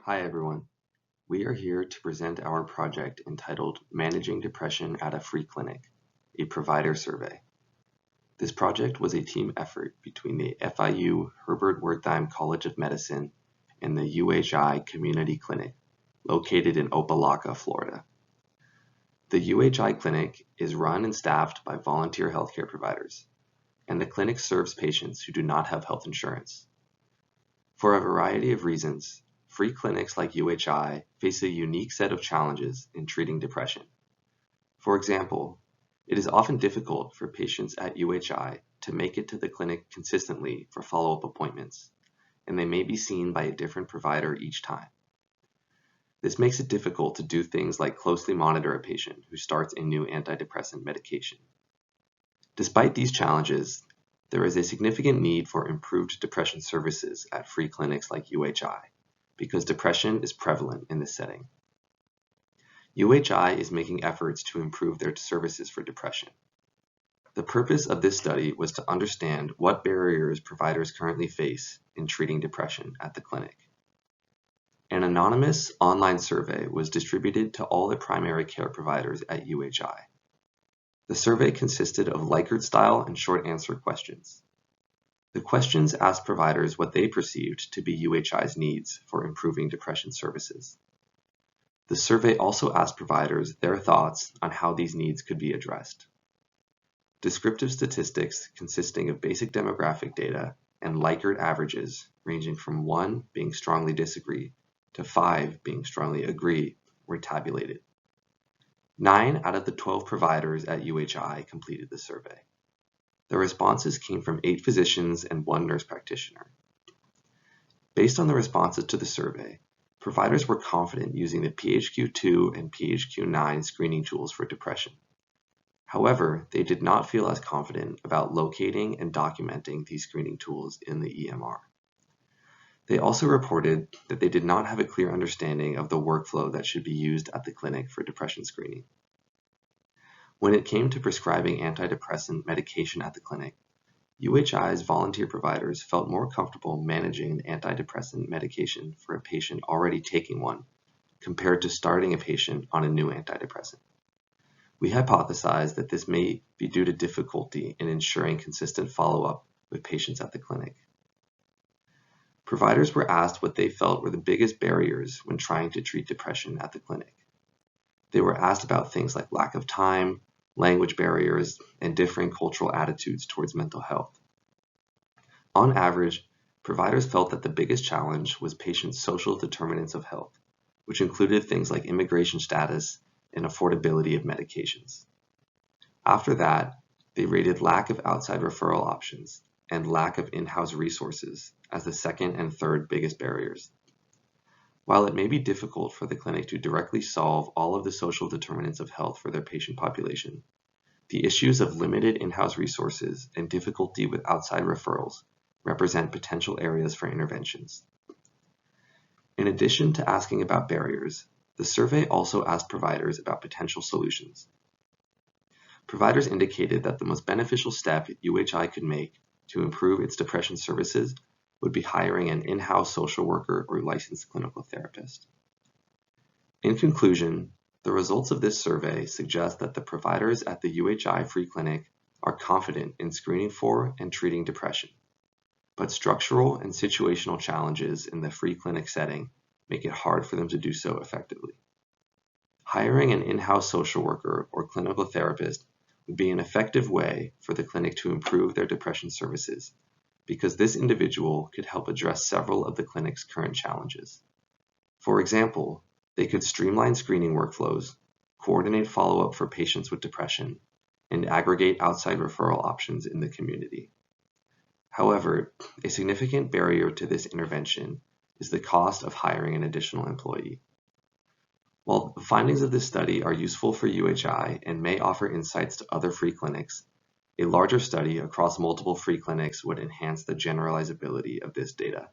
Hi everyone. We are here to present our project entitled Managing Depression at a Free Clinic, a Provider Survey. This project was a team effort between the FIU Herbert Wertheim College of Medicine and the UHI Community Clinic, located in Opa-locka, Florida. The UHI Clinic is run and staffed by volunteer healthcare providers, and the clinic serves patients who do not have health insurance. For a variety of reasons, free clinics like UHI face a unique set of challenges in treating depression. For example, it is often difficult for patients at UHI to make it to the clinic consistently for follow-up appointments, and they may be seen by a different provider each time. This makes it difficult to do things like closely monitor a patient who starts a new antidepressant medication. Despite these challenges, there is a significant need for improved depression services at free clinics like UHI, because depression is prevalent in this setting. UHI is making efforts to improve their services for depression. The purpose of this study was to understand what barriers providers currently face in treating depression at the clinic. An anonymous online survey was distributed to all the primary care providers at UHI. The survey consisted of Likert-style and short answer questions. The questions asked providers what they perceived to be UHI's needs for improving depression services. The survey also asked providers their thoughts on how these needs could be addressed. Descriptive statistics consisting of basic demographic data and Likert averages ranging from 1 being strongly disagree to 5 being strongly agree were tabulated. 9 out of the 12 providers at UHI completed the survey. The responses came from 8 physicians and 1 nurse practitioner. Based on the responses to the survey, providers were confident using the PHQ-2 and PHQ-9 screening tools for depression. However, they did not feel as confident about locating and documenting these screening tools in the EMR. They also reported that they did not have a clear understanding of the workflow that should be used at the clinic for depression screening. When it came to prescribing antidepressant medication at the clinic, UHI's volunteer providers felt more comfortable managing an antidepressant medication for a patient already taking one compared to starting a patient on a new antidepressant. We hypothesized that this may be due to difficulty in ensuring consistent follow-up with patients at the clinic. Providers were asked what they felt were the biggest barriers when trying to treat depression at the clinic. They were asked about things like lack of time, language barriers, and differing cultural attitudes towards mental health. On average, providers felt that the biggest challenge was patients' social determinants of health, which included things like immigration status and affordability of medications. After that, they rated lack of outside referral options and lack of in-house resources as the second and third biggest barriers. While it may be difficult for the clinic to directly solve all of the social determinants of health for their patient population, the issues of limited in-house resources and difficulty with outside referrals represent potential areas for interventions. In addition to asking about barriers, the survey also asked providers about potential solutions. Providers indicated that the most beneficial step UHI could make to improve its depression services would be hiring an in-house social worker or licensed clinical therapist. In conclusion, the results of this survey suggest that the providers at the UHI Free Clinic are confident in screening for and treating depression, but structural and situational challenges in the free clinic setting make it hard for them to do so effectively. Hiring an in-house social worker or clinical therapist would be an effective way for the clinic to improve their depression services, because this individual could help address several of the clinic's current challenges. For example, they could streamline screening workflows, coordinate follow-up for patients with depression, and aggregate outside referral options in the community. However, a significant barrier to this intervention is the cost of hiring an additional employee. While the findings of this study are useful for UHI and may offer insights to other free clinics, a larger study across multiple free clinics would enhance the generalizability of this data.